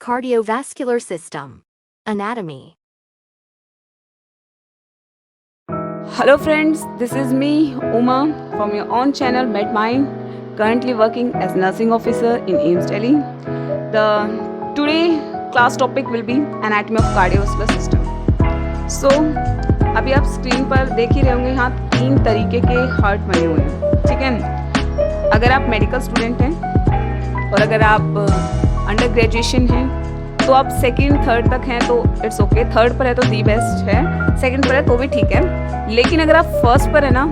Cardiovascular system. Anatomy. Hello friends, this is me Uma from your own channel MedMind, currently working as nursing officer in AIIMS Delhi. The today class topic will be anatomy of cardiovascular system. So अभी आप screen पर देख ही रहे होंगे, यहाँ 3 तरीके के heart बने हुए हैं, ठीक है। अगर आप मेडिकल स्टूडेंट हैं और अगर आप अंडर ग्रेजुएशन हैं तो आप सेकंड थर्ड तक हैं तो इट्स ओके, थर्ड पर है तो दी बेस्ट है, सेकंड पर है तो भी ठीक है। लेकिन अगर आप फर्स्ट पर है ना,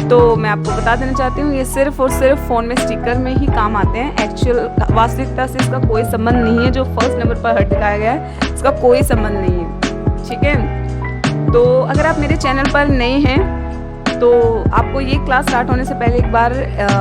तो मैं आपको बता देना चाहती हूँ ये सिर्फ और सिर्फ फ़ोन में स्टिकर में ही काम आते हैं। एक्चुअल वास्तविकता से इसका कोई संबंध नहीं है। जो फर्स्ट नंबर पर हट दिखाया गया है इसका कोई संबंध नहीं है, ठीक है। तो अगर आप मेरे चैनल पर नए हैं तो आपको ये क्लास स्टार्ट होने से पहले एक बार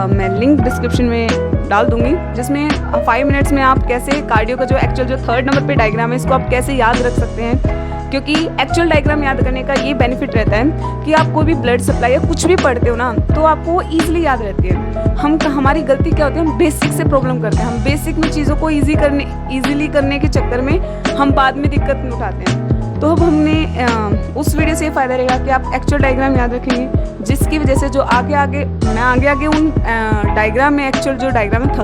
मैं लिंक डिस्क्रिप्शन में डाल दूंगी, जिसमें 5 मिनट्स में आप कैसे कार्डियो का जो एक्चुअल जो थर्ड नंबर पे डायग्राम है इसको आप कैसे याद रख सकते हैं। क्योंकि एक्चुअल डायग्राम याद करने का ये बेनिफिट रहता है कि आप कोई भी ब्लड सप्लाई या कुछ भी पढ़ते हो ना तो आपको ईजिली याद रहती है। हमारी गलती क्या होती है, हम बेसिक से प्रॉब्लम करते हैं। हम बेसिक में चीज़ों को ईजिली करने के चक्कर में हम बाद में दिक्कत में उठाते हैं। तो अब हमने उस वीडियो से ये फ़ायदा रहेगा कि आप एक्चुअल डायग्राम याद रखेंगे, जिसकी वजह से जो मैं आगे उन डायग्राम में एक्चुअल जो डायग्राम है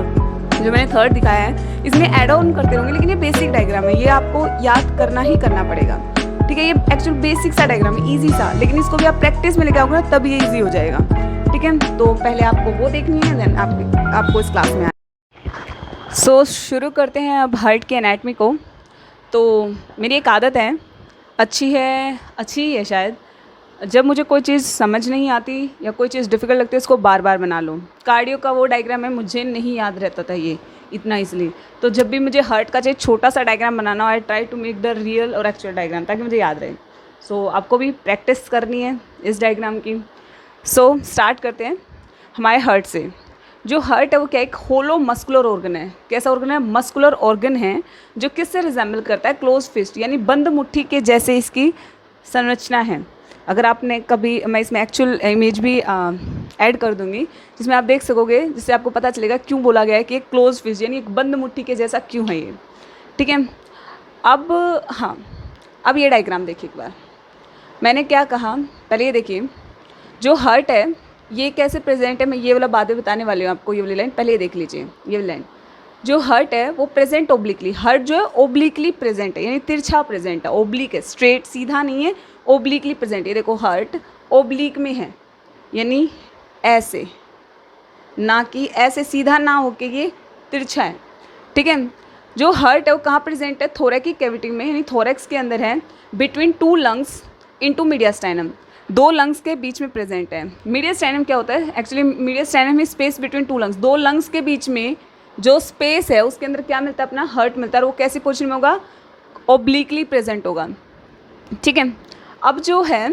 जो मैंने थर्ड दिखाया है इसमें ऐड ऑन करते रहेंगे। लेकिन ये बेसिक डायग्राम है, ये आपको याद करना ही करना पड़ेगा, ठीक है। ये एक्चुअल बेसिक सा डायग्राम है, ईजी सा, लेकिन इसको भी आप प्रैक्टिस में लेके आओगे ना तब ये ईजी हो जाएगा, ठीक है। तो पहले आपको वो देखनी है, देन आपको इस क्लास में सो शुरू करते हैं अब हार्ट की एनाटमी को। तो मेरी एक आदत है, अच्छी ही है शायद, जब मुझे कोई चीज़ समझ नहीं आती या कोई चीज़ डिफ़िकल्ट लगती है इसको बार बार बना लो। कार्डियो का वो डायग्राम है, मुझे नहीं याद रहता था ये इतना इसलिए, तो जब भी मुझे हार्ट का चाहिए छोटा सा डायग्राम बनाना, I try to make the real और एक्चुअल डायग्राम ताकि मुझे याद रहे। सो आपको भी प्रैक्टिस करनी है इस डायग्राम की। सो स्टार्ट करते हैं हमारे हार्ट से। जो हार्ट है वो क्या, एक होलो मस्कुलर ऑर्गन है। कैसा ऑर्गन है? मस्कुलर ऑर्गन है, जो किससे रिजेंबल करता है? क्लोज फिस्ट यानी बंद मुट्ठी के जैसे इसकी संरचना है। अगर आपने कभी, मैं इसमें एक्चुअल इमेज भी ऐड कर दूंगी जिसमें आप देख सकोगे, जिससे आपको पता चलेगा क्यों बोला गया है कि एक क्लोज फिस्ट यानी एक बंद मुट्ठी के जैसा क्यों है ये, ठीक है। अब ये डायग्राम देखिए एक बार। मैंने क्या कहा, पहले ये देखिए, जो हार्ट है ये कैसे प्रेजेंट है, मैं ये वाला बातें बताने वाली हूँ आपको। ये वाली लाइन पहले देख लीजिए, ये वाली लाइन। जो हार्ट है वो प्रेजेंट ओब्लिकली, हार्ट जो है ओब्लिकली प्रेजेंट है, यानी तिरछा प्रेजेंट है, ओब्लिक है, स्ट्रेट सीधा नहीं है, ओब्लिकली प्रेजेंट। ये देखो हार्ट ओब्लिक में है, यानी ऐसे, ना कि ऐसे सीधा ना होके ये तिरछा है, ठीक है। जो हार्ट है वो कहाँ प्रेजेंट है? थोरैकिक कैविटी में, यानी थोरैक्स के अंदर है, बिटवीन 2 लंग्स इनटू मीडियास्टाइनम, 2 लंग्स के बीच में प्रेजेंट है। मीडियास्टाइनम क्या होता है? एक्चुअली मीडियास्टाइनम में स्पेस बिटवीन 2 लंग्स, 2 लंग्स के बीच में जो स्पेस है उसके अंदर क्या मिलता है? अपना हार्ट मिलता है। और वो कैसी पोजीशन में होगा? ओब्लिकली प्रेजेंट होगा, ठीक है। अब जो है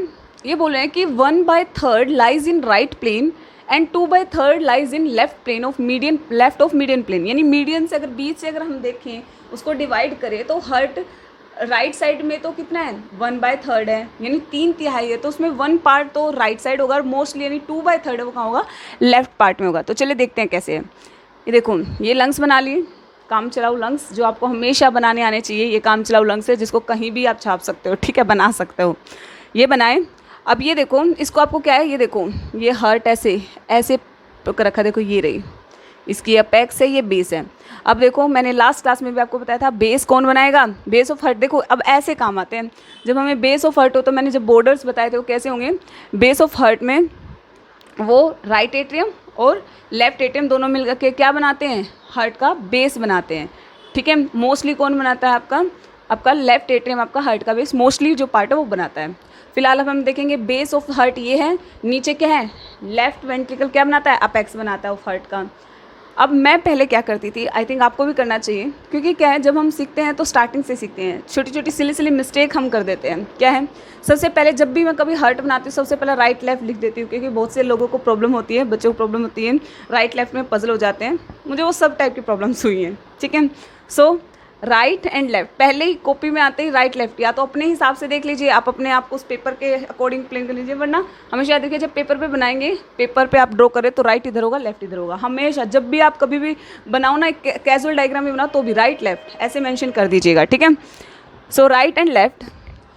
ये बोल रहे हैं कि 1/3 lies in right plane and 2/3 lies in left plane of median plane, यानी मीडियन से अगर बीच से अगर हम देखें उसको डिवाइड करें तो हार्ट राइट साइड में तो कितना है? 1/3 है, यानी 3/3 है, तो उसमें 1 पार्ट तो राइट साइड होगा और मोस्टली यानी 2/3 है वो कहाँ होगा? लेफ्ट पार्ट में होगा। तो चलिए देखते हैं कैसे है। ये देखो, ये लंग्स बना लिए, काम चलाऊ लंग्स, जो आपको हमेशा बनाने आने चाहिए। ये काम चलाऊ लंग्स है जिसको कहीं भी आप छाप सकते हो, ठीक है, बना सकते हो। ये बनाए। अब ये देखो, इसको आपको क्या है, ये देखो, ये हार्ट ऐसे रखा, देखो ये रही इसकी अपेक्स है, ये बेस है। अब देखो, मैंने लास्ट क्लास में भी आपको बताया था बेस कौन बनाएगा? Base of heart. देखो अब ऐसे काम आते हैं जब हमें बेस ऑफ हार्ट हो, तो मैंने जब बॉर्डर्स बताए थे वो कैसे होंगे? बेस ऑफ हार्ट में वो राइट एट्रियम और लेफ्ट एट्रियम दोनों मिलकर के क्या बनाते हैं? हार्ट का बेस बनाते हैं, ठीक है। मोस्टली कौन बनाता है? आपका लेफ्ट एट्रियम, आपका हार्ट का बेस मोस्टली जो पार्ट है वो बनाता है। फिलहाल अब हम देखेंगे बेस ऑफ हार्ट ये है, नीचे क्या है? लेफ्ट वेंट्रिकल क्या बनाता है? अपेक्स बनाता है ऑफ हार्ट का। अब मैं पहले क्या करती थी, आई थिंक आपको भी करना चाहिए, क्योंकि क्या है, जब हम सीखते हैं तो स्टार्टिंग से सीखते हैं, छोटी छोटी सिली मिस्टेक हम कर देते हैं। क्या है? सबसे पहले जब भी मैं कभी हार्ट बनाती हूँ सबसे पहले राइट लेफ्ट लिख देती हूँ, क्योंकि बहुत से लोगों को प्रॉब्लम होती है, बच्चों को प्रॉब्लम होती है, राइट लेफ्ट में पजल हो जाते हैं। मुझे वो सब टाइप की प्रॉब्लम्स हुई हैं, ठीक है। सो राइट एंड लेफ्ट, पहले ही कॉपी में आते ही राइट लेफ्ट, या तो अपने हिसाब से देख लीजिए, आप अपने आप को उस पेपर के अकॉर्डिंग प्लान कर लीजिए, वरना हमेशा याद रखिए जब पेपर पे बनाएंगे, पेपर पे आप ड्रॉ करें तो राइट इधर होगा, लेफ्ट इधर होगा। हमेशा जब भी आप कभी भी बनाओ ना, एक कैजुअल डायग्राम भी बनाओ तो भी राइट लेफ्ट ऐसे मेंशन कर दीजिएगा, ठीक है। सो राइट एंड लेफ्ट।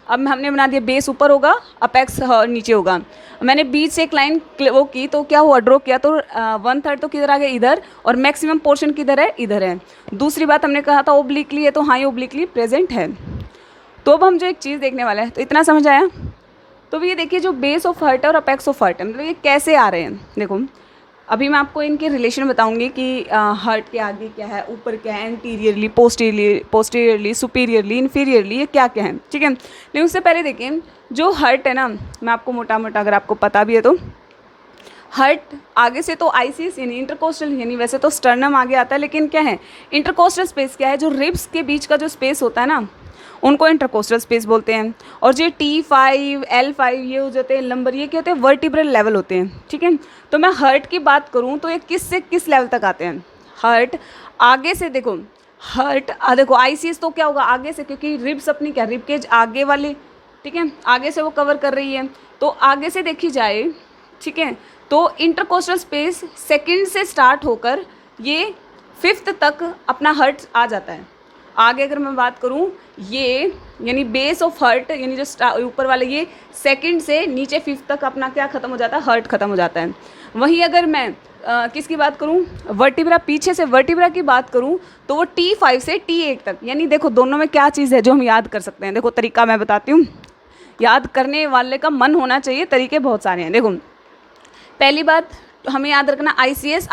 अब हमने बना दिया, बेस ऊपर होगा, अपेक्स नीचे होगा। मैंने बीच से एक लाइन वो की तो क्या हुआ, ड्रॉ किया तो 1/3 तो किधर आ गया, इधर, और मैक्सिमम पोर्शन किधर है, इधर है। दूसरी बात हमने कहा था ओब्लिकली है, तो हाँ ये ओब्लिकली प्रेजेंट है। तो अब हम जो एक चीज़ देखने वाले हैं, तो इतना समझ आया। तो ये देखिए जो बेस ऑफ हर्ट है और अपेक्स ऑफ हर्ट है, मतलब ये कैसे आ रहे हैं। देखो अभी मैं आपको इनके रिलेशन बताऊंगी कि हर्ट के आगे क्या है, ऊपर क्या है, एंटीरियरली, पोस्टीरियरली, सुपीरियरली, इन्फीरियरली, ये क्या क्या है, ठीक है। लेकिन उससे पहले देखिए जो हर्ट है ना, मैं आपको मोटा मोटा अगर आपको पता भी है तो, हर्ट आगे से तो आईसीएस यानी इंटरकोस्टल, यानी वैसे तो स्टर्नम आगे आता है, लेकिन क्या है इंटरकोस्टल स्पेस क्या है, जो रिब्स के बीच का जो स्पेस होता है ना, उनको इंटरकोस्टल स्पेस बोलते हैं। और जो T5, L5 ये हो जाते हैं लंबर, ये क्या होते हैं, वर्टिब्रल लेवल होते हैं, ठीक है। तो मैं हर्ट की बात करूँ तो ये किस से किस लेवल तक आते हैं। हर्ट आगे से देखो, हर्ट देखो आईसीएस तो क्या होगा आगे से, क्योंकि रिब्स अपनी क्या, रिब केज आगे वाले, ठीक है, आगे से वो कवर कर रही है, तो आगे से देखी जाए, ठीक है। तो इंटरकोस्टल स्पेस सेकंड से स्टार्ट होकर ये 5th तक अपना हर्ट आ जाता है। आगे अगर मैं बात करूं, ये यानी बेस ऑफ हर्ट, यानी जो ऊपर वाले, ये सेकंड से नीचे 5th तक अपना क्या खत्म हो जाता है, हर्ट खत्म हो जाता है। वहीं अगर मैं किसकी बात करूं, वर्टिब्रा, पीछे से वर्टिब्रा की बात करूं, तो वो T5 से T8 तक, यानी देखो दोनों में क्या चीज़ है जो हम याद कर सकते हैं। देखो तरीका मैं बताती हूँ, याद करने वाले का मन होना चाहिए, तरीके बहुत सारे हैं। देखो पहली बात हमें याद रखना, आईसीएस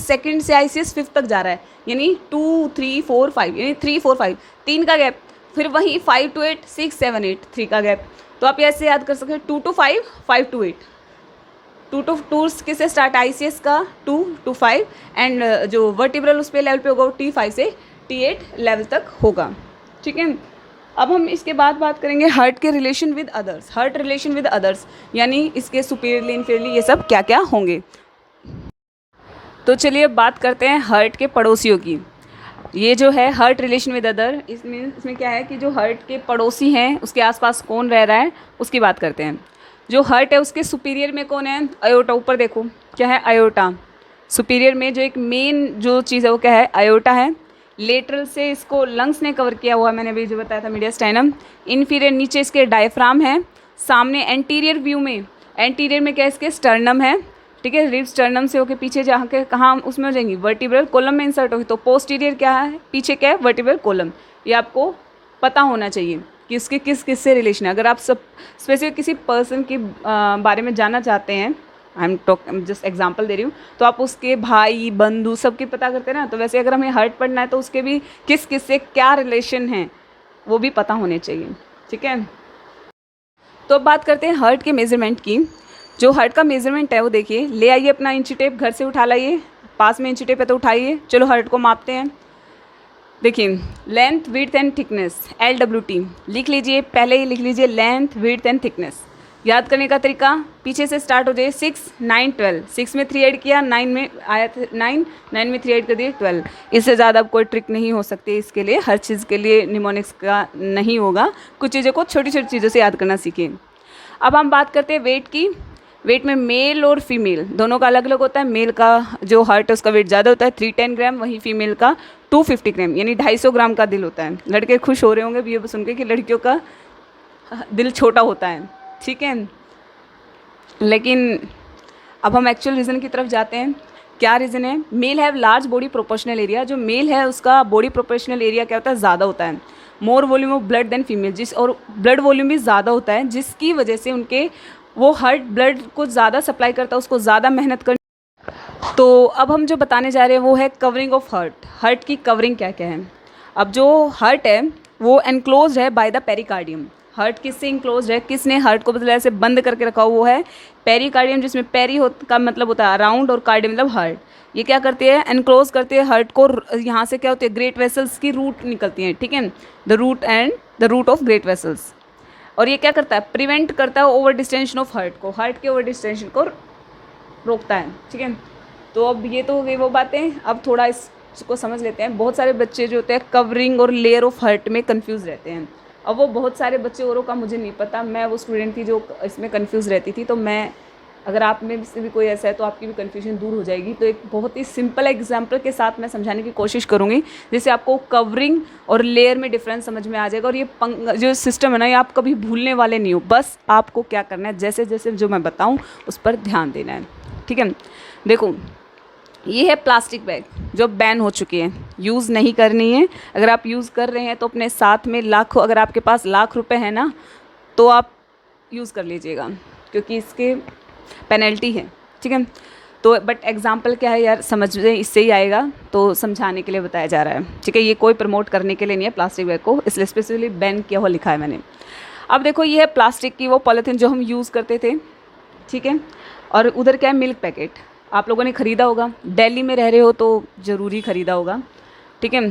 सेकंड से आईसीएस 5th तक जा रहा है, यानी 2, 3, 4, 5, यानी 3, 4, 5 3 का गैप, फिर वहीं 5 to 8, 6, 7, 8 3 का गैप। तो आप ऐसे याद कर सकते हैं 2 to 5, 5 to 8, 2 to 2 किससे स्टार्ट, आईसीएस का 2 to 5, एंड जो वर्टिब्रल उस पर लेवल पे होगा वो T5 से T8 लेवल तक होगा, ठीक है। अब हम इसके बाद बात करेंगे हर्ट के relation with others, heart relation with others, यानी इसके सुपीरियरली, इन्फीरियरली, ये सब क्या क्या होंगे। तो चलिए बात करते हैं हर्ट के पड़ोसियों की। ये जो है हर्ट रिलेशन विद अदर, इसमें क्या है कि जो हर्ट के पड़ोसी हैं उसके आसपास कौन रह रहा है उसकी बात करते हैं। जो हर्ट है उसके सुपीरियर में कौन है, अयोटा, ऊपर देखो क्या है, अयोटा। सुपीरियर में जो एक मेन जो चीज़ है वो क्या है, अयोटा है। लेटरल से इसको लंग्स ने कवर किया हुआ, मैंने अभी जो बताया था मीडियस्टाइनम। इन्फीरियर नीचे इसके डायफ्राम है। सामने एंटीरियर व्यू में, एंटीरियर में क्या है इसके स्टर्नम है, ठीक है। रिब स्टर्नम से होके पीछे जहाँ के कहाँ उसमें हो जाएंगी, वर्टिब्रल कॉलम में इंसर्ट होगी। तो पोस्टीरियर क्या है, पीछे क्या है, वर्टिब्रल कॉलम। ये आपको पता होना चाहिए कि इसके किस किस से रिलेशन है। अगर आप सब स्पेसिफिक किसी पर्सन के बारे में जानना चाहते हैं, आई एम जस्ट एग्जाम्पल दे रही हूँ, तो आप उसके भाई बंधु सबके पता करते हैं ना, तो वैसे अगर हमें हर्ट पढ़ना है तो उसके भी किस किस से क्या रिलेशन है वो भी पता होने चाहिए, ठीक है। तो अब बात करते हैं हर्ट के मेजरमेंट की। जो हर्ट का मेजरमेंट है वो देखिए, ले आइए अपना इंची टेप, घर से उठा लाइए, पास में इंची टेप है तो उठाइए। चलो हर्ट को मापते हैं। देखिए length, width and thickness, LWT लिख लीजिए, पहले ही लिख लीजिए लेंथ, विड्थ एंड थिकनेस। याद करने का तरीका, पीछे से स्टार्ट हो जाए, 6, 9, 12, 6 में 3 ऐड किया, 9 में आया 9, 9 में 3 ऐड कर दिए 12। इससे ज़्यादा अब कोई ट्रिक नहीं हो सकती इसके लिए, हर चीज़ के लिए निमोनिक्स का नहीं होगा, कुछ चीज़ों को छोटी छोटी चीज़ों से याद करना सीखें। अब हम बात करते हैं वेट की। वेट में मेल और फीमेल दोनों का अलग अलग होता है। मेल का जो हार्ट है उसका वेट ज़्यादा होता है, 310 ग्राम, वहीं फीमेल का 250 ग्राम, यानी 250 ग्राम का दिल होता है। लड़के खुश हो रहे होंगे ये सुन के कि लड़कियों का दिल छोटा होता है, ठीक है। लेकिन अब हम एक्चुअल रीज़न की तरफ जाते हैं। क्या रीज़न है, male have large body proportional area. जो मेल है उसका बॉडी प्रोपोर्शनल एरिया क्या होता है, ज़्यादा होता है। More volume of blood than female, जिस और ब्लड वॉल्यूम भी ज़्यादा होता है, जिसकी वजह से उनके वो हार्ट ब्लड को ज़्यादा सप्लाई करता है, उसको ज़्यादा मेहनत कर। तो अब हम जो बताने जा रहे हैं वो है कवरिंग ऑफ हार्ट। हार्ट की कवरिंग क्या क्या है। अब जो हार्ट है वो एनक्लोज है बाय द पेरिकार्डियम। हार्ट किससे इंक्लोज है, किसने हार्ट को मतलब ऐसे बंद करके रखा हुआ वो है पेरिकार्डियम, जिसमें पेरी का मतलब होता है अराउंड और कार्डियम मतलब हार्ट। ये क्या करती है, एनक्लोज करती है हार्ट को। यहाँ से क्या होती है, ग्रेट वेसल्स की रूट निकलती हैं, ठीक है, the root of great vessels. और ये क्या करता है, प्रिवेंट करता है ओवर डिस्टेंशन ऑफ हार्ट को, हार्ट के ओवर डिस्टेंशन को रोकता है, ठीक है। तो अब ये तो हो गई वो बातें। अब थोड़ा इस इसको समझ लेते हैं। बहुत सारे बच्चे जो होते हैं कवरिंग और लेयर ऑफ हर्ट में कंफ्यूज रहते हैं। अब वो बहुत सारे बच्चे औरों का मुझे नहीं पता, मैं वो स्टूडेंट थी जो इसमें कंफ्यूज रहती थी। तो मैं, अगर आप में से भी कोई ऐसा है तो आपकी भी कन्फ्यूजन दूर हो जाएगी। तो एक बहुत ही सिंपल एग्जांपल के साथ मैं समझाने की कोशिश करूँगी, जिससे आपको कवरिंग और लेयर में डिफरेंस समझ में आ जाएगा। और ये जो सिस्टम है ना, ये आप कभी भूलने वाले नहीं हो। बस आपको क्या करना है, जैसे जैसे जो मैं बताऊँ उस पर ध्यान देना है, ठीक है। देखो, ये है प्लास्टिक बैग जो बैन हो चुकी है, यूज़ नहीं करनी है। अगर आप यूज़ कर रहे हैं तो अपने साथ में लाखों, अगर आपके पास लाख रुपए है ना, तो आप यूज़ कर लीजिएगा, क्योंकि इसके पेनल्टी है, ठीक है। तो बट एग्जाम्पल क्या है यार, समझ में इससे ही आएगा, तो समझाने के लिए बताया जा रहा है, ठीक है। ये कोई प्रमोट करने के लिए नहीं है प्लास्टिक बैग को, इसलिए स्पेसिफिकली बैन किया हुआ लिखा है मैंने। अब देखो, ये है प्लास्टिक की वो पॉलीथीन जो हम यूज़ करते थे, ठीक है। और उधर क्या है, मिल्क पैकेट। आप लोगों ने ख़रीदा होगा, दिल्ली में रह रहे हो तो ज़रूरी ख़रीदा होगा, ठीक है।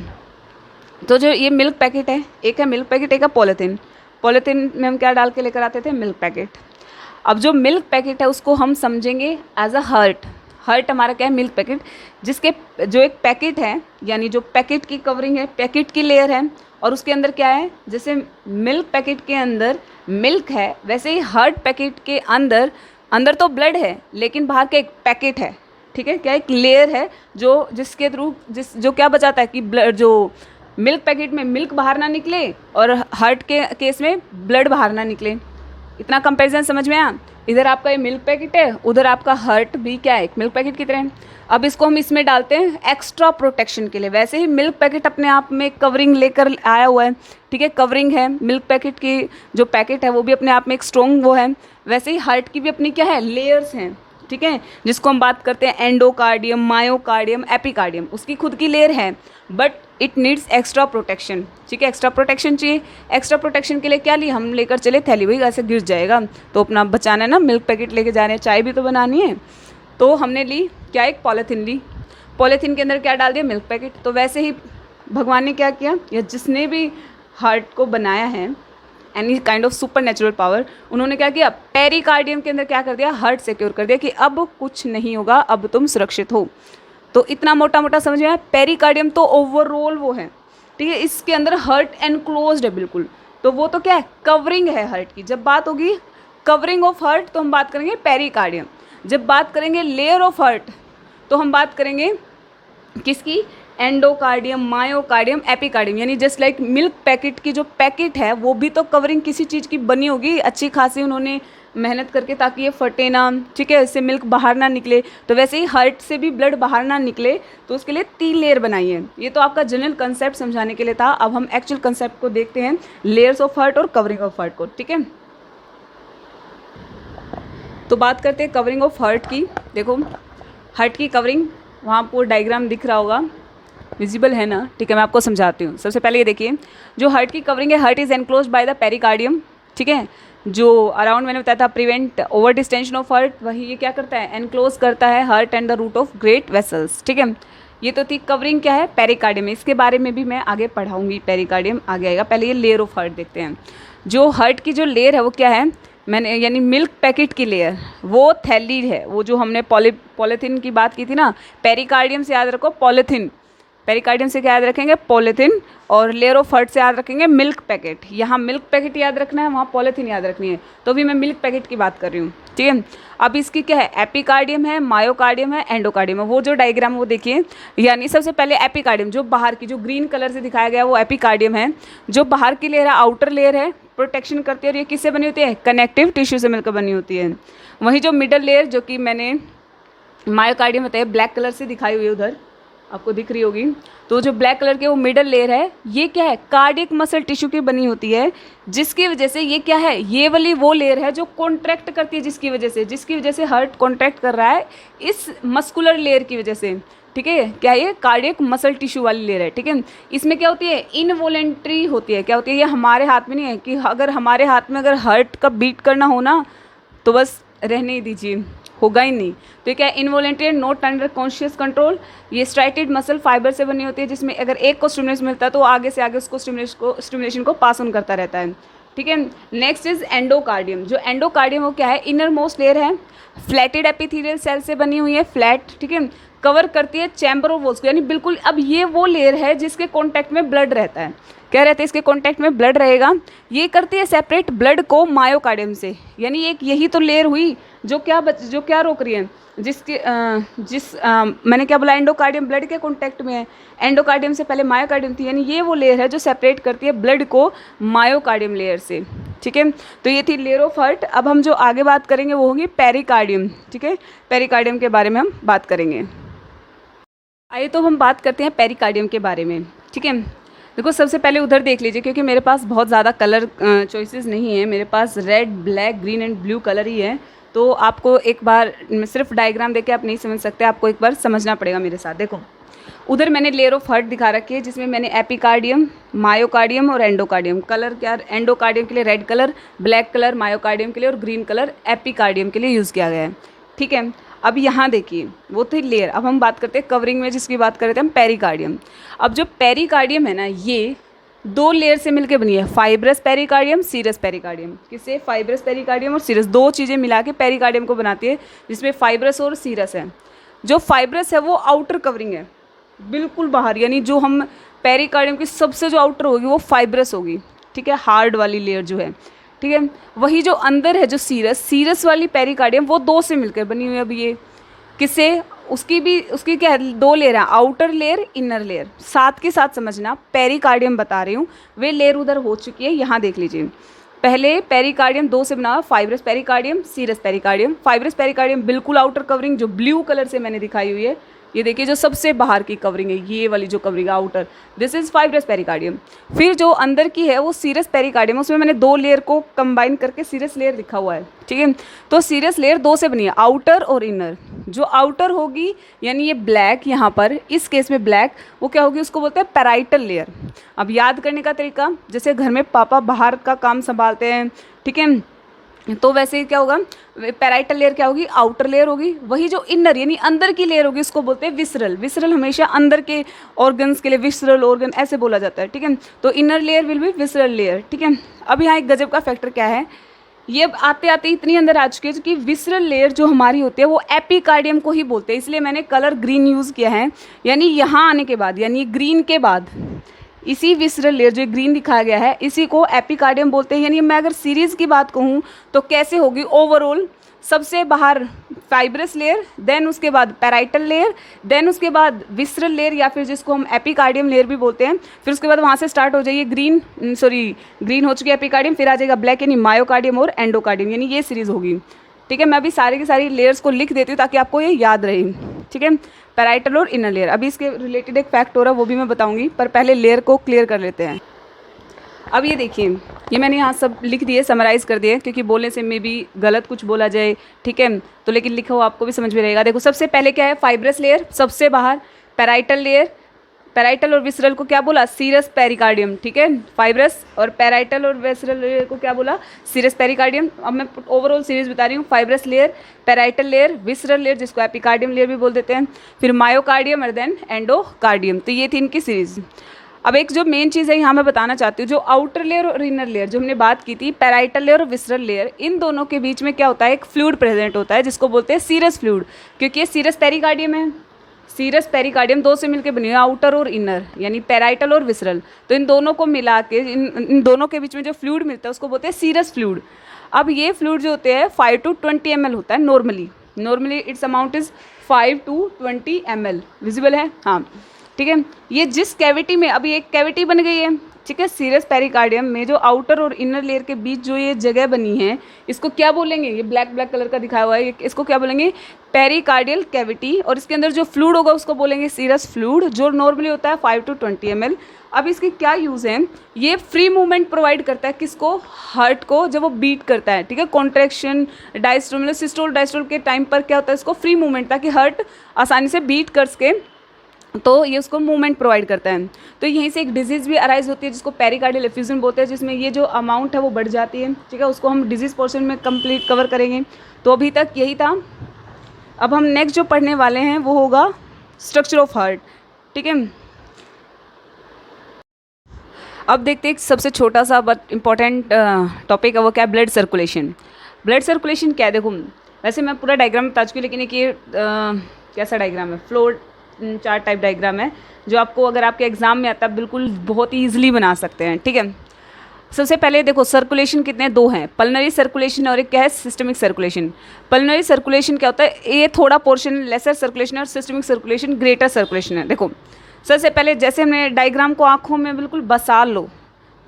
तो जो ये मिल्क पैकेट है, एक है मिल्क पैकेट, एक है पॉलीथीन। पॉलीथीन में हम क्या डाल के लेकर आते थे, मिल्क पैकेट। अब जो मिल्क पैकेट है उसको हम समझेंगे एज अ हर्ट। हर्ट हमारा क्या है, मिल्क पैकेट, जिसके जो एक पैकेट है, यानी जो पैकेट की कवरिंग है, पैकेट की लेयर है, और उसके अंदर क्या है, जैसे मिल्क पैकेट के अंदर मिल्क है, वैसे ही हर्ट पैकेट के अंदर अंदर तो ब्लड है, लेकिन बाहर का एक पैकेट है, ठीक है। क्या, एक लेयर है जो जिसके थ्रू जो क्या बचाता है कि ब्लड, जो मिल्क पैकेट में मिल्क बाहर ना निकले और हर्ट के केस में ब्लड बाहर ना निकले। इतना कंपैरिजन समझ में आया। इधर आपका ये मिल्क पैकेट है, उधर आपका हर्ट भी क्या है, एक मिल्क पैकेट की तरह है। अब इसको हम इसमें डालते हैं एक्स्ट्रा प्रोटेक्शन के लिए। वैसे ही मिल्क पैकेट अपने आप में कवरिंग लेकर आया हुआ है, ठीक है, कवरिंग है। मिल्क पैकेट की जो पैकेट है वो भी अपने आप में एक स्ट्रॉन्ग वो है। वैसे ही हार्ट की भी अपनी क्या है, लेयर्स हैं, ठीक है, जिसको हम बात करते हैं एंडोकार्डियम, मायोकार्डियम, एपिकार्डियम। उसकी खुद की लेयर है, but it needs extra protection, ठीक है। एक्स्ट्रा प्रोटेक्शन चाहिए। एक्स्ट्रा प्रोटेक्शन के लिए क्या लिए, हम लेकर चले थैली, वही ऐसे गिर जाएगा, तो अपना बचाना है ना, मिल्क पैकेट लेके जा रहे हैं, चाय भी तो बनानी है। तो हमने ली क्या, एक पॉलीथीन ली। पॉलीथीन के अंदर क्या डाल दिया, मिल्क पैकेट। तो वैसे ही भगवान ने क्या किया, या जिसने भी हार्ट को बनाया है, any kind of super natural power, उन्होंने क्या किया, पेरिकार्डियम के अंदर क्या कर दिया, हार्ट सिक्योर कर दिया कि अब कुछ नहीं होगा, अब तुम सुरक्षित हो। तो इतना मोटा मोटा समझ में आया। पेरिकार्डियम तो ओवरऑल वो है, ठीक है, इसके अंदर हार्ट एनक्लोज्ड है बिल्कुल। तो वो तो क्या है, कवरिंग है हार्ट की। जब बात होगी कवरिंग ऑफ हार्ट तो हम बात करेंगे पेरिकार्डियम। जब बात करेंगे लेयर ऑफ हार्ट तो हम बात करेंगे किसकी, एंडोकार्डियम, मायोकार्डियम, एपिकार्डियम। यानी जस्ट लाइक मिल्क पैकेट की जो पैकेट है वो भी तो कवरिंग किसी चीज़ की बनी होगी, अच्छी खासी उन्होंने मेहनत करके, ताकि ये फटे ना, ठीक है, इससे मिल्क बाहर ना निकले। तो वैसे ही हार्ट से भी ब्लड बाहर ना निकले, तो उसके लिए 3 लेयर बनाई है। ये तो आपका जनरल कंसेप्ट समझाने के लिए था। अब हम एक्चुअल कंसेप्ट को देखते हैं, लेयर्स ऑफ हार्ट और कवरिंग ऑफ हार्ट को, ठीक है। तो बात करते हैं कवरिंग ऑफ हार्ट की। देखो, हार्ट की कवरिंग, वहाँ आपको डायग्राम दिख रहा होगा, विजिबल है ना, ठीक है, मैं आपको समझाती हूँ। सबसे पहले ये देखिए, जो हार्ट की कवरिंग है, heart is enclose by the pericardium, ठीक है, जो अराउंड मैंने बताया था prevent over distension of heart, वही ये क्या करता है, एनक्लोज करता है heart and the root of great vessels, ठीक है। ये तो थी कवरिंग क्या है, पेरिकार्डियम। इसके बारे में भी मैं आगे पढ़ाऊंगी, पेरिकार्डियम आगे आएगा। पहले ये लेयर ऑफ हार्ट देखते हैं। जो हार्ट की जो लेयर है वो क्या है, मैंने यानी मिल्क पैकेट की लेयर, वो थैली है, वो जो हमने पॉलीथीन की बात की थी ना, पेरिकार्डियम से याद रखो पॉलीथीन, पेरिकार्डियम से क्या याद रखेंगे, पॉलीथीन, और लेयर ऑफ हार्ट से याद रखेंगे मिल्क पैकेट। यहाँ मिल्क पैकेट याद रखना है, वहाँ पॉलीथीन याद रखनी है। तो भी मैं मिल्क पैकेट की बात कर रही हूँ, ठीक है। अब इसकी क्या है, एपिकार्डियम है, मायोकार्डियम है, एंडोकार्डियम है। वो जो डायग्राम वो देखिए, यानी सबसे पहले एपिकार्डियम, जो बाहर की, जो ग्रीन कलर से दिखाया गया वो एपिकार्डियम है। जो बाहर की लेयर है, आउटर लेयर है, प्रोटेक्शन करती है, और ये किससे बनी होती है, कनेक्टिव टिश्यू से मिलकर बनी होती है। वहीं जो मिडल लेयर, जो कि मैंने मायोकार्डियम बताया, ब्लैक कलर से दिखाई हुई है, उधर आपको दिख रही होगी। तो जो ब्लैक कलर के वो मिडल लेयर है, ये क्या है, कार्डियक मसल टिश्यू की बनी होती है, जिसकी वजह से ये क्या है, ये वाली वो लेयर है जो कॉन्ट्रैक्ट करती है, जिसकी वजह से हार्ट कॉन्ट्रैक्ट कर रहा है इस मस्कुलर लेयर की वजह से, ठीक है। क्या ये कार्डियक मसल टिश्यू वाली लेयर है, ठीक है। इसमें क्या होती है, इनवॉलेंट्री होती है। क्या होती है, ये हमारे हाथ में नहीं है कि अगर हमारे हाथ में अगर हार्ट का बीट करना हो ना, तो बस रहने ही दीजिए, होगा ही नहीं। तो ये क्या है, involuntary, not under conscious control. ये स्ट्राइटेड मसल फाइबर से बनी होती है, जिसमें अगर एक को स्टिमुलेशन मिलता है तो आगे से आगे उसको स्टिमुलेशन को पास ऑन करता रहता है, ठीक है। Next is endocardium. जो एंडोकार्डियम वो क्या है, इनर मोस्ट लेयर है, फ्लैटेड एपिथेलियल सेल से बनी हुई है, फ्लैट, ठीक है। कवर करती है चैम्बर ऑफ वॉल्स को, यानी बिल्कुल अब ये वो लेयर है जिसके कॉन्टैक्ट में ब्लड रहता है। क्या रहता है? इसके कॉन्टैक्ट में ब्लड रहेगा। ये करती है सेपरेट ब्लड को मायोकार्डियम से, यानी एक यही तो लेयर हुई जो क्या रोक रही है, मैंने क्या बोला, एंडोकार्डियम ब्लड के कॉन्टैक्ट में है। एंडोकार्डियम से पहले मायोकार्डियम थी, यानी ये वो लेयर है जो सेपरेट करती है ब्लड को मायोकार्डियम लेयर से। ठीक है, तो ये थी लेयर ऑफ हार्ट। अब हम जो आगे बात करेंगे वो होगी पेरिकार्डियम। ठीक है, पेरिकार्डियम के बारे में हम बात करेंगे। आइए तो हम बात करते हैं पेरिकार्डियम के बारे में। ठीक है, देखो सबसे पहले उधर देख लीजिए, क्योंकि मेरे पास बहुत ज़्यादा कलर चॉइसेस नहीं है, मेरे पास red, black, green and blue colour ही है। तो आपको एक बार सिर्फ डायग्राम देके आप नहीं समझ सकते, आपको एक बार समझना पड़ेगा मेरे साथ। देखो उधर मैंने लेयर ऑफ हार्ट दिखा रखी है, जिसमें मैंने एपिकार्डियम, मायोकार्डियम और एंडोकार्डियम, कलर क्या, एंडोकार्डियम के लिए red colour, black colour myocardium के लिए और ग्रीन कलर एपिकार्डियम के लिए यूज़ किया गया है। ठीक है, अब यहाँ देखिए वो थी लेयर। अब हम बात करते हैं कवरिंग में, जिसकी बात कर रहे थे हम, पेरिकार्डियम। अब जो पेरिकार्डियम है ना, ये दो लेयर से मिलकर बनी है, फाइब्रस पेरिकार्डियम, सीरस पेरिकार्डियम। किससे? फाइब्रस पेरिकार्डियम और सीरस, दो चीज़ें मिला के पेरिकार्डियम को बनाती है, जिसमें फाइब्रस और सीरस है। जो फाइब्रस है वो आउटर कवरिंग है, बिल्कुल बाहर, यानी जो हम पेरिकार्डियम की सबसे जो आउटर होगी वो फाइब्रस होगी। ठीक है, हार्ड वाली लेयर जो है। ठीक है, वही जो अंदर है जो सीरस वाली पेरिकार्डियम, वो दो से मिलकर बनी हुई है। अब ये किससे? उसकी क्या है, दो लेयर है, आउटर लेयर, इनर लेयर। साथ के साथ समझना, पेरिकार्डियम बता रही हूँ, वे लेयर उधर हो चुकी है। यहाँ देख लीजिए, पहले पेरिकार्डियम दो से बना हुआ, fibrous pericardium, serous pericardium. Fibrous pericardium बिल्कुल आउटर कवरिंग, जो ब्लू कलर से मैंने दिखाई हुई है, ये देखिए जो सबसे बाहर की कवरिंग है, ये वाली जो कवरिंग है outer, this is fibrous pericardium. फिर जो अंदर की है वो सीरस पेरिकार्डियम, उसमें मैंने दो लेयर को कंबाइन करके सीरस लेयर लिखा हुआ है। ठीक है, तो सीरस लेयर दो से बनी है, आउटर और इनर। जो आउटर होगी, यानी ये ब्लैक, यहाँ पर इस केस में ब्लैक, वो क्या होगी, उसको बोलते हैं पैराइटल लेयर। अब याद करने का तरीका, जैसे घर में पापा बाहर का काम संभालते हैं, ठीक है, तो वैसे ही क्या होगा, पैराइटल लेयर क्या होगी, आउटर लेयर होगी। वही जो इनर यानी अंदर की लेयर होगी, उसको बोलते हैं विसरल। विसरल हमेशा अंदर के ऑर्गन्स के लिए विसरल ऑर्गन ऐसे बोला जाता है। ठीक है, तो inner layer will be visceral layer. ठीक है, अब यहाँ एक गजब का फैक्टर क्या है, ये अब आते आते इतनी अंदर आ चुकी है कि विसरल लेयर जो हमारी होती है वो एपिकार्डियम को ही बोलते हैं, इसलिए मैंने कलर ग्रीन यूज़ किया है। यानी यहाँ आने के बाद, यानी ग्रीन के बाद इसी विसरल लेयर जो ग्रीन दिखाया गया है, इसी को एपिकार्डियम बोलते हैं। यानी मैं अगर सीरीज़ की बात कहूँ तो कैसे होगी, ओवरऑल सबसे बाहर फाइब्रस लेयर, देन उसके बाद पैराइटल लेयर, देन उसके बाद विसरल लेयर या फिर जिसको हम एपिकार्डियम लेयर भी बोलते हैं। फिर उसके बाद वहाँ से स्टार्ट हो जाइए ग्रीन हो चुकी है एपिकार्डियम, फिर आ जाएगा ब्लैक यानी मायोकार्डियम और एंडोकार्डियम, यानी ये सीरीज़ होगी। ठीक है, मैं अभी सारी की सारी लेयर्स को लिख देती हूँ ताकि आपको ये याद रहे। ठीक है, पैराइटल और इनर लेयर। अभी इसके रिलेटेड एक फैक्ट हो रहा है वो भी मैं बताऊंगी, पर पहले लेयर को क्लियर कर लेते हैं। अब ये देखिए, ये मैंने यहाँ सब लिख दिए, समराइज़ कर दिए, क्योंकि बोलने से मे भी गलत कुछ बोला जाए। ठीक है, तो लेकिन लिखा हुआ आपको भी समझ में रहेगा। देखो सबसे पहले क्या है, फाइब्रस लेयर सबसे बाहर, पैराइटल लेयर, पैराइटल और विसरल को क्या बोला, सीरस पेरिकार्डियम। ठीक है, फाइब्रस और पैराइटल और विसरल लेयर को क्या बोला, सीरस पेरिकार्डियम। अब मैं ओवरऑल सीरीज बता रही हूँ, fibrous layer, parietal layer, visceral layer जिसको एपिकार्डियम लेयर भी बोल देते हैं, फिर मायोकार्डियम और देन एंडोकार्डियम। तो ये थी इनकी सीरीज। अब एक जो मेन चीज़ है यहाँ मैं बताना चाहती हूँ, जो आउटर लेयर और इनर लेयर जो हमने बात की थी, पैराइटल लेयर और विसरल लेयर, इन दोनों के बीच में क्या होता है, एक फ्लूइड प्रेजेंट होता है जिसको बोलते हैं सीरस फ्लूइड, क्योंकि ये सीरस पेरिकार्डियम है। सीरस पेरिकार्डियम दो से मिलकर बनी है, आउटर और इनर, यानी पैराइटल और विसरल। तो इन दोनों को मिला के इन दोनों के बीच में जो फ्लूइड मिलता है उसको बोलते हैं सीरस फ्लूइड। अब ये फ्लूइड जो होते हैं 5 to 20 ml होता है normally it's amount is 5 to 20 ml। Visible है? हाँ, ठीक है। ये जिस कैविटी में, अभी एक कैविटी बन गई है, ठीक है, सीरस पेरिकार्डियम में जो आउटर और इनर लेयर के बीच जो ये जगह बनी है, इसको क्या बोलेंगे, ये ब्लैक कलर का दिखाया हुआ है, इसको क्या बोलेंगे, पेरिकार्डियल कैविटी। और इसके अंदर जो फ्लूइड होगा उसको बोलेंगे सीरस फ्लूइड, जो नॉर्मली होता है 5 to 20 ml। अब इसकी क्या यूज़ है, ये फ्री मूवमेंट प्रोवाइड करता है किसको, हार्ट को, जब वो बीट करता है। ठीक है, कॉन्ट्रैक्शन, डायस्टोल मतलब सिस्टोल डायस्टोल के टाइम पर क्या होता है, इसको फ्री मूवमेंट, ताकि हार्ट आसानी से बीट कर सके, तो ये उसको मूवमेंट प्रोवाइड करता है। तो यहीं से एक डिजीज़ भी अराइज होती है जिसको पेरिकार्डियल एफ्यूजन बोलते हैं, जिसमें ये जो अमाउंट है वो बढ़ जाती है। ठीक है, उसको हम डिजीज़ पोर्शन में कंप्लीट कवर करेंगे। तो अभी तक यही था। अब हम नेक्स्ट जो पढ़ने वाले हैं वो होगा स्ट्रक्चर ऑफ हार्ट। ठीक है, अब देखते हैं सबसे छोटा सा बट इम्पॉर्टेंट टॉपिक है, वो क्या है, ब्लड सर्कुलेशन। ब्लड सर्कुलेशन क्या है, देखो वैसे मैं पूरा डायग्राम बता चुकी हूँ, लेकिन एक ये कैसा डायग्राम है, फ्लो चार्ट टाइप डायग्राम है, जो आपको अगर आपके एग्जाम में आता है बिल्कुल बहुत ही ईजिली बना सकते हैं। ठीक है, सबसे पहले देखो सर्कुलेशन कितने, दो हैं, पल्मनरी सर्कुलेशन और एक क्या है, सिस्टमिक सर्कुलेशन। पल्मनरी सर्कुलेशन क्या होता है, ये थोड़ा पोर्शन लेसर सर्कुलेशन और सिस्टमिक सर्कुलेशन ग्रेटर सर्कुलेशन है। देखो सबसे पहले जैसे हमने डायग्राम को आँखों में बिल्कुल बसा लो,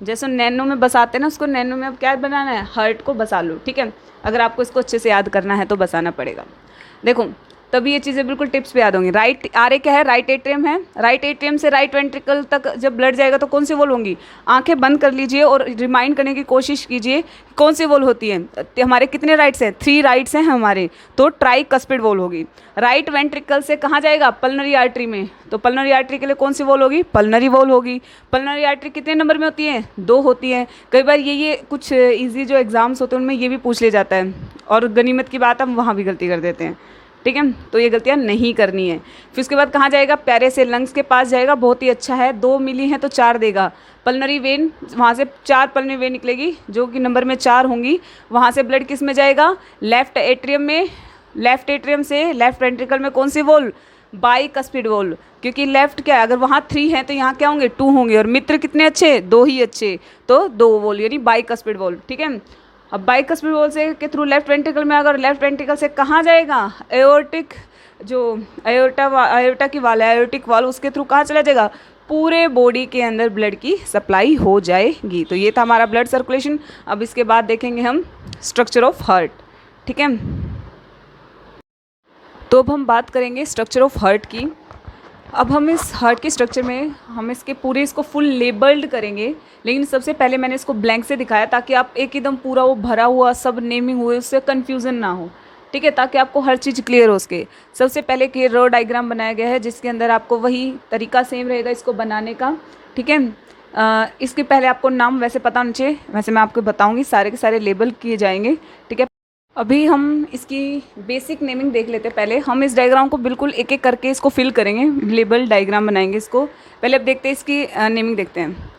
जैसे नैनो में बसाते हैं ना, उसको नैनो में अब क्या बनाना है, हार्ट को बसा लो। ठीक है, अगर आपको इसको अच्छे से याद करना है तो बसाना पड़ेगा। देखो तभी ये चीज़ें बिल्कुल टिप्स पे याद होंगी। राइट आरे क्या है, राइट एट्रियम है, राइट एट्रियम से राइट वेंट्रिकल तक जब ब्लड जाएगा तो कौन सी वॉल होंगी, आंखें बंद कर लीजिए और रिमाइंड करने की कोशिश कीजिए कौन सी वॉल होती है। हमारे कितने राइट्स हैं, 3 राइट्स हैं हमारे, तो ट्राई कस्पिड वॉल होगी। राइट वेंट्रिकल से कहाँ जाएगा, पल्मनरी आर्टरी में, तो पल्मनरी आर्टरी के लिए कौन सी वॉल होगी, पल्मनरी वॉल होगी। पल्मनरी आर्टरी कितने नंबर में होती है, 2 होती है। कई बार ये कुछ ईजी जो एग्जाम्स होते हैं उनमें ये भी पूछ ले जाता है, और गनीमत की बात हम वहाँ भी गलती कर देते हैं। ठीक है, तो ये गलतियाँ नहीं करनी है। फिर उसके बाद कहाँ जाएगा, प्यारे से लंग्स के पास जाएगा, बहुत ही अच्छा है, 2 मिली हैं तो 4 देगा। पल्मनरी वेन, वहाँ से 4 पल्मनरी वेन निकलेगी जो कि नंबर में 4 होंगी। वहाँ से ब्लड किस में जाएगा, लेफ्ट एट्रियम में, लेफ्ट एट्रियम से लेफ्ट वेंट्रिकल में कौन सी वॉल, बाई कस्पिड वॉल, क्योंकि लेफ्ट क्या है, अगर वहाँ 3 हैं तो यहाँ क्या होंगे, 2 होंगे, और मित्र कितने अच्छे, 2 ही अच्छे, तो 2 वॉल यानी बाई कस्पिड वॉल। ठीक है, अब बाइकस्पिड वॉल से के थ्रू लेफ्ट वेंट्रिकल में, अगर लेफ्ट वेंट्रिकल से कहाँ जाएगा, एओर्टिक, जो एओर्टा की वाल है, एओर्टिक वाल, उसके थ्रू कहाँ चला जाएगा, पूरे बॉडी के अंदर ब्लड की सप्लाई हो जाएगी। तो ये था हमारा ब्लड सर्कुलेशन। अब इसके बाद देखेंगे हम स्ट्रक्चर ऑफ हार्ट। ठीक है, तो अब हम बात करेंगे स्ट्रक्चर ऑफ हार्ट की। अब हम इस हार्ट के स्ट्रक्चर में हम इसको फुल लेबल्ड करेंगे, लेकिन सबसे पहले मैंने इसको ब्लैंक से दिखाया ताकि आप एकदम पूरा वो भरा हुआ सब नेमिंग हुए उससे कन्फ्यूज़न ना हो। ठीक है, ताकि आपको हर चीज़ क्लियर हो उसके। सबसे पहले एक रो डायग्राम बनाया गया है जिसके अंदर आपको वही तरीका सेम रहेगा इसको बनाने का। ठीक है, इसके पहले आपको नाम वैसे पता होना चाहिए, वैसे मैं आपको बताऊँगी, सारे के सारे लेबल किए जाएंगे। ठीक है, अभी हम इसकी बेसिक नेमिंग देख लेते हैं। पहले हम इस डायग्राम को बिल्कुल एक एक करके इसको फिल करेंगे, लेबल डायग्राम बनाएंगे इसको। पहले अब देखते हैं इसकी नेमिंग देखते हैं।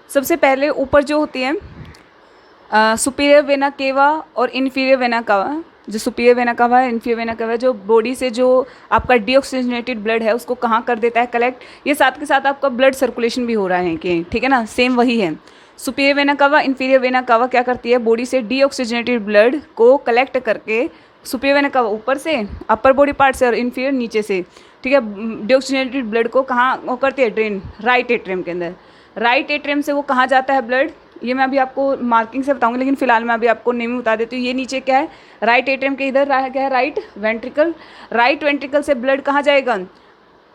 सबसे पहले ऊपर जो होती है सुपीरियर वेना केवा और इन्फीरियर वेना कावा। जो सुपीरियर वेना कावा है, इन्फीरियर वेना कावा, जो बॉडी से जो आपका डीऑक्सीजनेटेड ब्लड है उसको कहाँ कर देता है, कलेक्ट। ये साथ के साथ आपका ब्लड सर्कुलेशन भी हो रहा है कि ठीक है ना, सेम वही है। Superior vena cava, inferior vena cava क्या करती है, बॉडी से डीऑक्सीजनेटेड ब्लड को कलेक्ट करके, सुपीरियर वेना कावा ऊपर से, अपर बॉडी पार्ट से, और इन्फीरियर नीचे से। ठीक है, डीऑक्सीजनेटेड ब्लड को कहाँ वो करती है, ड्रेन, राइट एट्रियम के अंदर। राइट एट्रियम से वो कहाँ जाता है ब्लड, ये मैं अभी आपको मार्किंग से बताऊंगी, लेकिन फिलहाल मैं अभी आपको नेम बता देती हूँ। ये नीचे क्या है, राइट एट्रियम के इधर क्या है, राइट वेंट्रिकल। राइट वेंट्रिकल से ब्लड कहाँ जाएगा,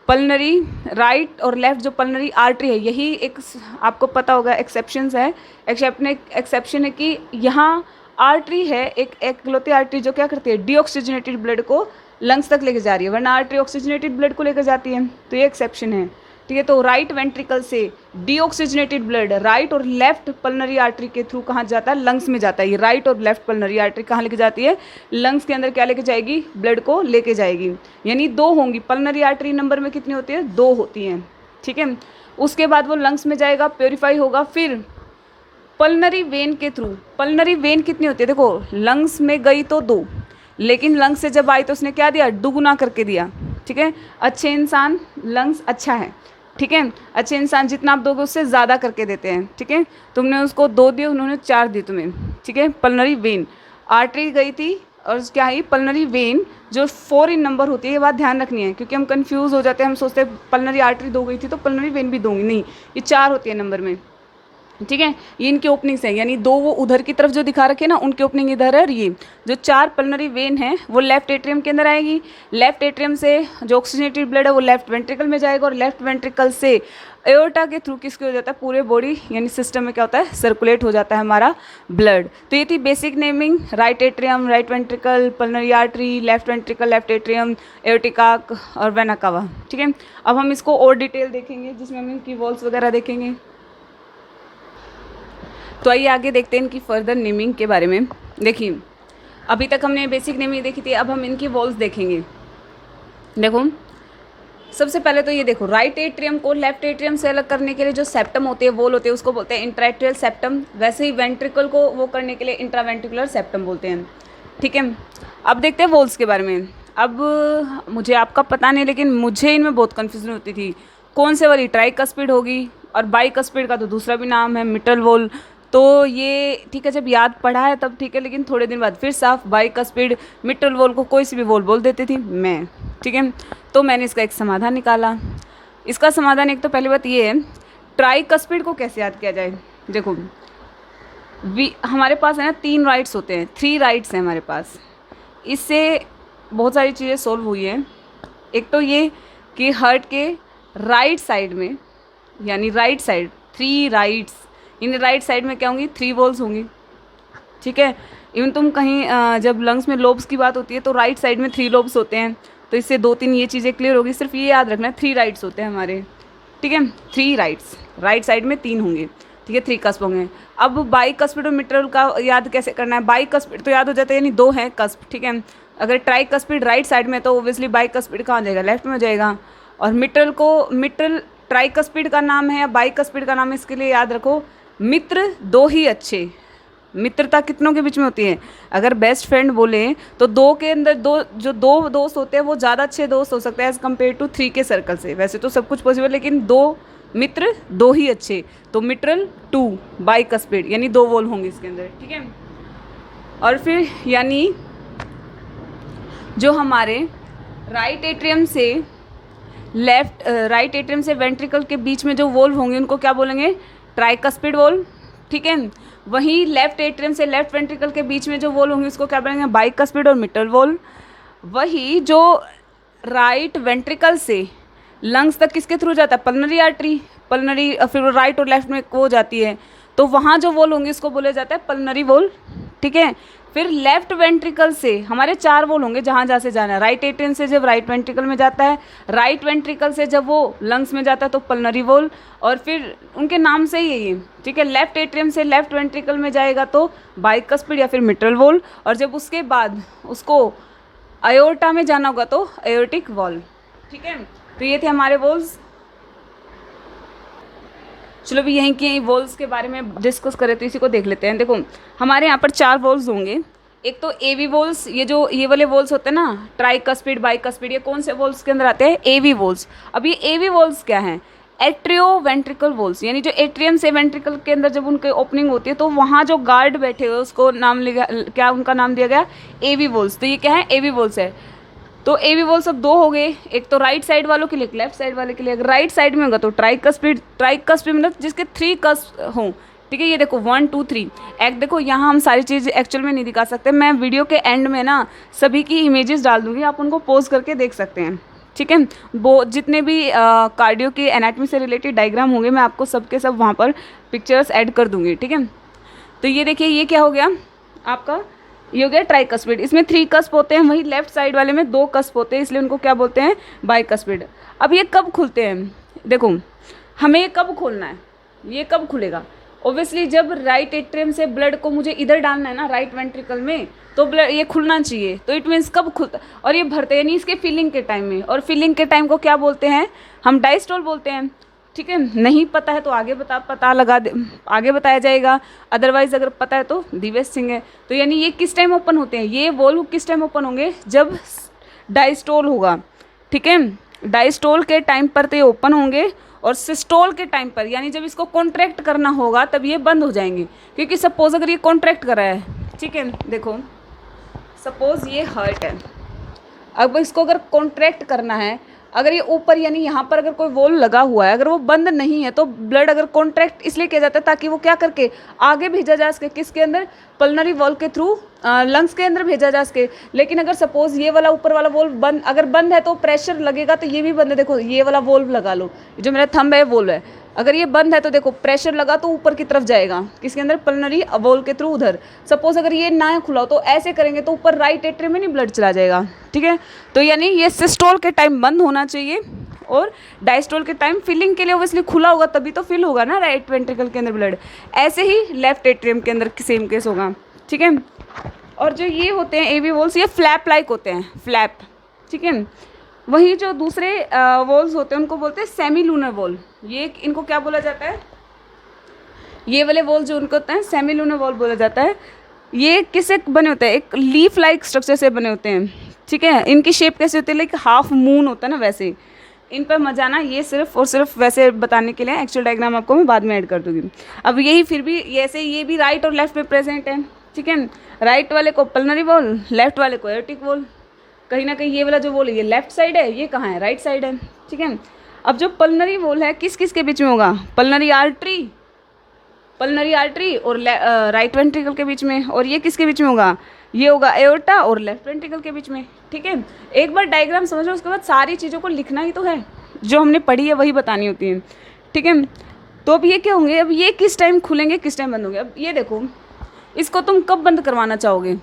पल्मनरी, राइट और लेफ्ट जो पल्मनरी आर्टरी है, यही एक आपको पता होगा एक्सेप्शंस है। एक्सेप्शन है कि यहाँ आर्टरी है, एक एकलौती आर्टरी जो क्या करती है, डीऑक्सीजनेटेड ब्लड को लंग्स तक लेकर जा रही है, वरना आर्टरी ऑक्सीजनेटेड ब्लड को लेकर जाती है, तो ये एक्सेप्शन है। ठीक है, तो राइट वेंट्रिकल से डीऑक्सीजनेटेड ब्लड राइट और लेफ्ट पल्मनरी आर्टरी के थ्रू कहाँ जाता है, लंग्स में जाता है। ये राइट और लेफ्ट पल्मनरी आर्टरी कहाँ लेके जाती है, लंग्स के अंदर क्या लेके जाएगी, ब्लड को लेके जाएगी। यानी 2 होंगी, पल्मनरी आर्टरी नंबर में कितनी होती है, 2 होती हैं। ठीक है, उसके बाद वो लंग्स में जाएगा, प्योरीफाई होगा, फिर पल्मनरी वेन के थ्रू। पल्मनरी वेन कितनी होती है, देखो लंग्स में गई तो 2, लेकिन लंग्स से जब आई तो उसने क्या दिया, दुगुना करके दिया। ठीक है, अच्छे इंसान लंग्स अच्छा है। ठीक है, अच्छे इंसान जितना आप दोगे उससे ज़्यादा करके देते हैं। ठीक है, तुमने उसको 2 दिए, उन्होंने 4 दिए तुम्हें। ठीक है, पल्मनरी वेन, आर्टरी गई थी और क्या है, पल्मनरी वेन जो 4 इन नंबर होती है, ये बात ध्यान रखनी है, क्योंकि हम कंफ्यूज हो जाते हैं, हम सोचते हैं पल्मनरी आर्टरी 2 गई थी तो पल्मनरी वेन भी 2 होंगी, नहीं, ये 4 होती है नंबर में। ठीक है, ये इनके ओपनिंग्स हैं, यानी 2 वो उधर की तरफ जो दिखा रखे ना, उनके ओपनिंग इधर है, और ये जो 4 पल्मनरी वेन है वो लेफ्ट एट्रियम के अंदर आएगी। लेफ्ट एट्रियम से जो ऑक्सीजनेटेड ब्लड है वो लेफ्ट वेंट्रिकल में जाएगा, और लेफ्ट वेंट्रिकल से एओर्टा के थ्रू किसके हो जाता है, पूरे बॉडी यानी सिस्टम में क्या होता है, सर्कुलेट हो जाता है हमारा ब्लड। तो ये थी basic naming, right atrium, right ventricle, pulmonary artery, left ventricle, left atrium, aortica और वेना कावा। ठीक है, अब हम इसको और डिटेल देखेंगे जिसमें हम इनकी वॉल्स वगैरह देखेंगे। तो आइए आगे देखते हैं इनकी फर्दर नेमिंग के बारे में। देखिए, अभी तक हमने बेसिक नेमिंग देखी थी, अब हम इनकी वॉल्स देखेंगे। देखो सबसे पहले तो ये देखो, राइट एट्रियम को लेफ्ट एट्रियम से अलग करने के लिए जो सेप्टम होते हैं, वॉल होते हैं, उसको बोलते हैं इंट्राएट्रियल सेप्टम। वैसे ही वेंट्रिकल को वो करने के लिए इंट्रावेंट्रिकुलर सेप्टम बोलते हैं। ठीक है, अब देखते हैं वॉल्स के बारे में। अब मुझे आपका पता नहीं, लेकिन मुझे इनमें बहुत कन्फ्यूजन होती थी कौन से वाली ट्राइकस्पिड होगी, और बाइकस्पिड का तो दूसरा भी नाम है मिटल वॉल। तो ये ठीक है, जब याद पढ़ा है तब ठीक है, लेकिन थोड़े दिन बाद फिर साफ बाइकस्पिड मिटल वॉल को कोई सी भी वॉल बोल देती थी मैं, ठीक है। तो मैंने इसका एक समाधान निकाला। इसका समाधान, एक तो पहली बात ये है, ट्राइकस्पिड को कैसे याद किया जाए। देखो हमारे पास है ना 3 राइट्स होते हैं, 3 राइट्स हैं हमारे पास। इससे बहुत सारी चीज़ें सोल्व हुई हैं। एक तो ये कि हार्ट के राइट साइड में, यानी right side 3 rights, in right side में क्या होंगी, 3 वॉल्स होंगी, ठीक है। इवन तुम कहीं जब लंग्स में लोब्स की बात होती है तो राइट साइड में 3 लोब्स होते हैं, तो इससे 2-3 ये चीज़ें क्लियर होगी। सिर्फ ये याद रखना है 3 राइट्स होते हैं हमारे, ठीक है। 3 राइट्स, राइट साइड में 3 होंगे, ठीक है, 3 कस्प होंगे। अब बाइकस्पिड और मिटल का याद कैसे करना है। बाइकस्पिड तो याद हो जाता है, यानी 2 हैं कस्प, ठीक है। अगर ट्राइकस्पिड राइट साइड में तो ओब्वियसली बाइकस्पिड कहाँ जाएगा, लेफ्ट में जाएगा। और मिटल ट्राइकस्पिड का नाम है या बाइकस्पिड का नाम है, इसके लिए याद रखो मित्र 2 ही अच्छे। मित्रता कितनों के बीच में होती है, अगर बेस्ट फ्रेंड बोले तो 2 के अंदर जो 2 दोस्त होते हैं वो ज़्यादा अच्छे दोस्त हो सकते हैं एज़ कम्पेयर टू 3 के सर्कल से। वैसे तो सब कुछ पॉसिबल, लेकिन 2 मित्र 2 ही अच्छे, तो मिट्रल 2 बाइकस्पिड, यानी 2 वॉल होंगे इसके अंदर, ठीक है। और फिर यानी जो हमारे राइट एट्रियम से वेंट्रिकल के बीच में जो वॉल्व होंगे उनको क्या बोलेंगे, ट्राइकस्पिड वॉल्व, ठीक है। वहीं लेफ्ट एट्रियम से लेफ्ट वेंट्रिकल के बीच में जो वॉल्व होंगे उसको क्या बोलेंगे, बाइकस्पिड और मिटल वॉल्व। वही जो राइट वेंट्रिकल से लंग्स तक किसके थ्रू जाता है, पल्मनरी आर्टरी, पल्मनरी, फिर राइट और लेफ्ट में वो जाती है, तो वहाँ जो वॉल होंगे इसको बोला जाता है पल्मनरी वॉल, ठीक है। फिर लेफ्ट वेंट्रिकल से हमारे 4 वॉल होंगे जहाँ जहाँ से जाना है। राइट एट्रियम से जब राइट वेंट्रिकल में जाता है, राइट वेंट्रिकल से जब वो लंग्स में जाता है तो पल्मनरी वॉल, और फिर उनके नाम से ही है, ठीक है। लेफ्ट एट्रियम से लेफ्ट वेंट्रिकल में जाएगा तो बाइकस्पिड या फिर मिटल वॉल, और जब उसके बाद उसको अयोर्टा में जाना होगा तो अयोर्टिक वॉल, ठीक है। तो ये थे हमारे वॉल्स। चलो भी यहीं के वॉल्स के बारे में डिस्कस करें तो इसी को देख लेते हैं। देखो हमारे यहाँ पर 4 वॉल्स होंगे। एक तो एवी वॉल्स, ये वाले वॉल्स होते हैं ना, ट्राइकस्पिड बाइकस्पिड, ये कौन से वॉल्स के अंदर आते हैं, एवी वॉल्स। अब ये एवी वॉल्स क्या हैं, एट्रियो वेंट्रिकल वॉल्स, यानी जो एट्रियम से वेंट्रिकल के अंदर जब उनकी ओपनिंग होती है तो वहाँ जो गार्ड बैठे हुए उसको नाम लिया, क्या उनका नाम दिया गया, एवी वॉल्स। तो ये क्या है, एवी वॉल्स है। तो एवी वॉल्स अब 2 हो गए, एक तो राइट साइड वालों के लिए, एक लेफ्ट साइड वाले के लिए। अगर राइट साइड में होगा तो ट्राइकस्पिड मतलब जिसके 3 कस्प हों, ठीक है। ये देखो 1 2 3 एक, देखो यहाँ हम सारी चीज़ एक्चुअल में नहीं दिखा सकते, मैं वीडियो के एंड में ना सभी की इमेजेस डाल दूँगी, आप उनको पोज करके देख सकते हैं, ठीक है। वो जितने भी कार्डियो की एनाटमी से रिलेटेड डायग्राम होंगे मैं आपको सबके सब वहाँ पर पिक्चर्स ऐड कर दूँगी, ठीक है। तो ये देखिए ये क्या हो गया आपका, ये हो गया ट्राइकस्पिड। इसमें 3 कस्प होते हैं, वहीं लेफ्ट साइड वाले में 2 कस्प होते हैं, इसलिए उनको क्या बोलते हैं, बाइकस्पिड। अब ये कब खुलते हैं, देखो हमें ये कब खोलना है, ये कब खुलेगा, ओब्वियसली जब राइट एट्रियम से ब्लड को मुझे इधर डालना है ना, राइट वेंट्रिकल में, तो ब्लड ये खुलना चाहिए। तो इट मीन्स कब खुलता, और ये भरते हैं नहीं इसके फिलिंग के टाइम में, और फिलिंग के टाइम को क्या बोलते हैं, हम डायस्टोल बोलते हैं, ठीक है। नहीं पता है तो आगे पता लगा दे, आगे बताया जाएगा, अदरवाइज अगर पता है तो दिव्य सिंह है। तो यानी ये किस टाइम ओपन होते हैं, ये वॉल्व किस टाइम ओपन होंगे, जब डायस्टोल होगा, ठीक है। डायस्टोल के टाइम पर तो ये ओपन होंगे, और सिस्टोल के टाइम पर, यानी जब इसको कॉन्ट्रैक्ट करना होगा तब ये बंद हो जाएंगे। क्योंकि सपोज अगर ये कॉन्ट्रैक्ट कर रहा है, ठीक है, देखो सपोज ये हार्ट है, अब इसको अगर कॉन्ट्रैक्ट करना है, अगर ये ऊपर यानी यहाँ पर अगर कोई वॉल लगा हुआ है, अगर वो बंद नहीं है तो ब्लड अगर कॉन्ट्रैक्ट इसलिए किया जाता है ताकि वो क्या करके आगे भेजा जा सके, किसके अंदर, पल्मनरी वॉल्व के थ्रू लंग्स के अंदर भेजा जा सके। लेकिन अगर सपोज ये वाला ऊपर वाला वॉल्व बंद, अगर बंद है तो प्रेशर लगेगा, तो ये भी बंद है, देखो ये वाला वॉल्व लगा लो, जो मेरा थंब है वॉल्व है, अगर ये बंद है तो देखो प्रेशर लगा तो ऊपर की तरफ जाएगा, किसके अंदर, पल्मनरी वॉल्व के थ्रू उधर। सपोज अगर ये ना खुला हो तो ऐसे करेंगे तो ऊपर राइट एट्रियम में नहीं ब्लड चला जाएगा, ठीक है। तो यानी ये सिस्टोल के टाइम बंद होना चाहिए, और डायस्टोल के टाइम फिलिंग के लिए ओब्वियसली खुला होगा तभी तो फिल होगा ना राइट वेंट्रिकल के अंदर ब्लड। ऐसे ही लेफ्ट एट्रियम के अंदर सेम केस होगा, ठीक है। और जो ये होते हैं एवी वॉल्स, ये फ्लैप लाइक होते हैं, फ्लैप, ठीक है। वहीं जो दूसरे वॉल्स होते हैं उनको बोलते हैं सेमी लूनर वॉल। ये इनको क्या बोला जाता है, ये वाले वॉल जो उनको होते हैं सेमी लूनर वॉल बोला जाता है। ये किससे बने होते हैं, एक लीफ लाइक स्ट्रक्चर से बने होते हैं, ठीक है। इनकी शेप कैसे होती है, लाइक हाफ मून होता है ना, वैसे। इन पर मत जाना, ये सिर्फ और सिर्फ वैसे बताने के लिए। एक्चुअल डायग्राम आपको मैं बाद में ऐड कर दूंगी। अब यही फिर भी ऐसे ये भी राइट और लेफ्ट में प्रेजेंट है, ठीक है। राइट वाले को पल्मोनरी वॉल, लेफ्ट वाले को एओर्टिक वॉल। कहीं ना कहीं ये वाला जो वॉल है ये लेफ्ट साइड है, ये कहाँ है, राइट साइड है, ठीक है। अब जो पल्मोनरी वॉल है किस किस के बीच में होगा, पल्मोनरी आर्टरी और राइट वेंट्रिकल के बीच में। और ये किसके बीच में होगा, ये होगा एओर्टा और लेफ्ट वेंट्रिकल के बीच में, ठीक है। एक बार डायग्राम समझ लो, उसके बाद सारी चीज़ों को लिखना ही तो है, जो हमने पढ़ी है वही बतानी होती है, ठीक है। तो अब ये क्या होंगे, अब ये किस टाइम खुलेंगे किस टाइम बंद होंगे। अब ये देखो, इसको तुम कब बंद करवाना चाहोगे,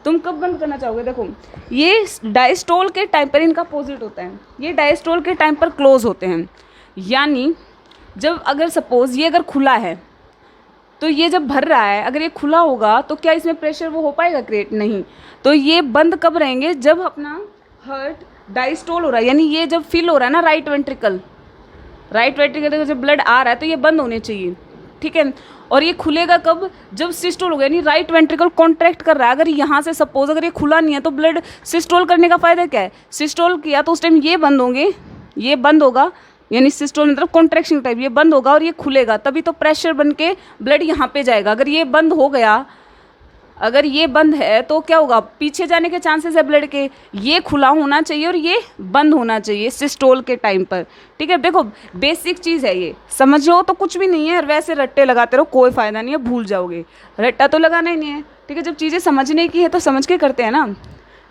तुम कब बंद करना चाहोगे। देखो ये डायस्टोल के टाइम पर इनका अपोजिट होता है, ये डायस्टोल के टाइम पर क्लोज होते हैं। यानी जब अगर सपोज ये अगर खुला है तो ये जब भर रहा है, अगर ये खुला होगा तो क्या इसमें प्रेशर वो हो पाएगा क्रिएट, नहीं। तो ये बंद कब रहेंगे, जब अपना हार्ट डायस्टोल हो रहा है, यानी ये जब फिल हो रहा है ना राइट वेंट्रिकल से जब ब्लड आ रहा है तो ये बंद होने चाहिए, ठीक है। और ये खुलेगा कब, जब सिस्टोल होगा, यानी राइट वेंट्रिकल कॉन्ट्रैक्ट कर रहा है। अगर यहाँ से सपोज अगर ये खुला नहीं है तो ब्लड सिस्टोल करने का फ़ायदा क्या है, सिस्टोल किया तो उस टाइम ये बंद होंगे, ये बंद होगा, यानी सिस्टोल मतलब कॉन्ट्रैक्शन टाइप, ये बंद होगा और ये खुलेगा, तभी तो प्रेशर बन के ब्लड यहाँ पे जाएगा। अगर ये बंद हो गया, अगर ये बंद है तो क्या होगा, पीछे जाने के चांसेस है ब्लड के। ये खुला होना चाहिए और ये बंद होना चाहिए सिस्टोल के टाइम पर, ठीक है। देखो बेसिक चीज़ है ये, समझो तो कुछ भी नहीं है, और वैसे रट्टे लगाते रहो कोई फ़ायदा नहीं है, भूल जाओगे, रट्टा तो लगाना ही नहीं है, ठीक है। जब चीज़ें समझने की है तो समझ के करते हैं ना।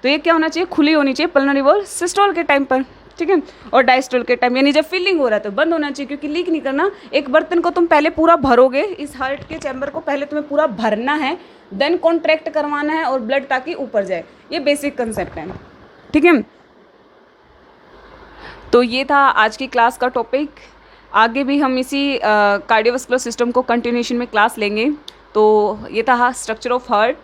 तो ये क्या होना चाहिए, खुली होनी चाहिए पल्मोनरी वॉल सिस्टोल के टाइम पर, ठीक है। और डायस्टोल के टाइम यानी जब फीलिंग हो रहा है तो बंद होना चाहिए, क्योंकि लीक नहीं करना। एक बर्तन को तुम पहले पूरा भरोगे, इस हार्ट के चैम्बर को पहले तुम्हें पूरा भरना है, देन कॉन्ट्रैक्ट करवाना है और ब्लड ताकि ऊपर जाए। ये बेसिक कंसेप्ट है, ठीक है। तो ये था आज की क्लास का टॉपिक। आगे भी हम इसी कार्डियोवास्कुलर सिस्टम को कंटिन्यूशन में क्लास लेंगे। तो ये था स्ट्रक्चर ऑफ हार्ट।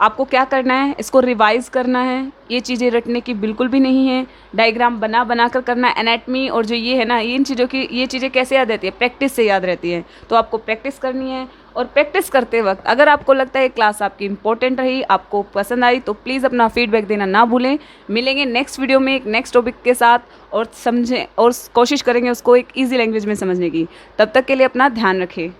आपको क्या करना है, इसको रिवाइज करना है, ये चीज़ें रटने की बिल्कुल भी नहीं है, डायग्राम बना कर करना है। एनाटमी और जो ये है ना, इन चीज़ों की ये चीज़ें कैसे याद रहती है, प्रैक्टिस से याद रहती है। तो आपको प्रैक्टिस करनी है, और प्रैक्टिस करते वक्त अगर आपको लगता है क्लास आपकी इंपॉर्टेंट रही, आपको पसंद आई, तो प्लीज़ अपना फीडबैक देना ना भूलें। मिलेंगे नेक्स्ट वीडियो में एक नेक्स्ट टॉपिक के साथ, और समझें और कोशिश करेंगे उसको एक ईजी लैंग्वेज में समझने की। तब तक के लिए अपना ध्यान रखें।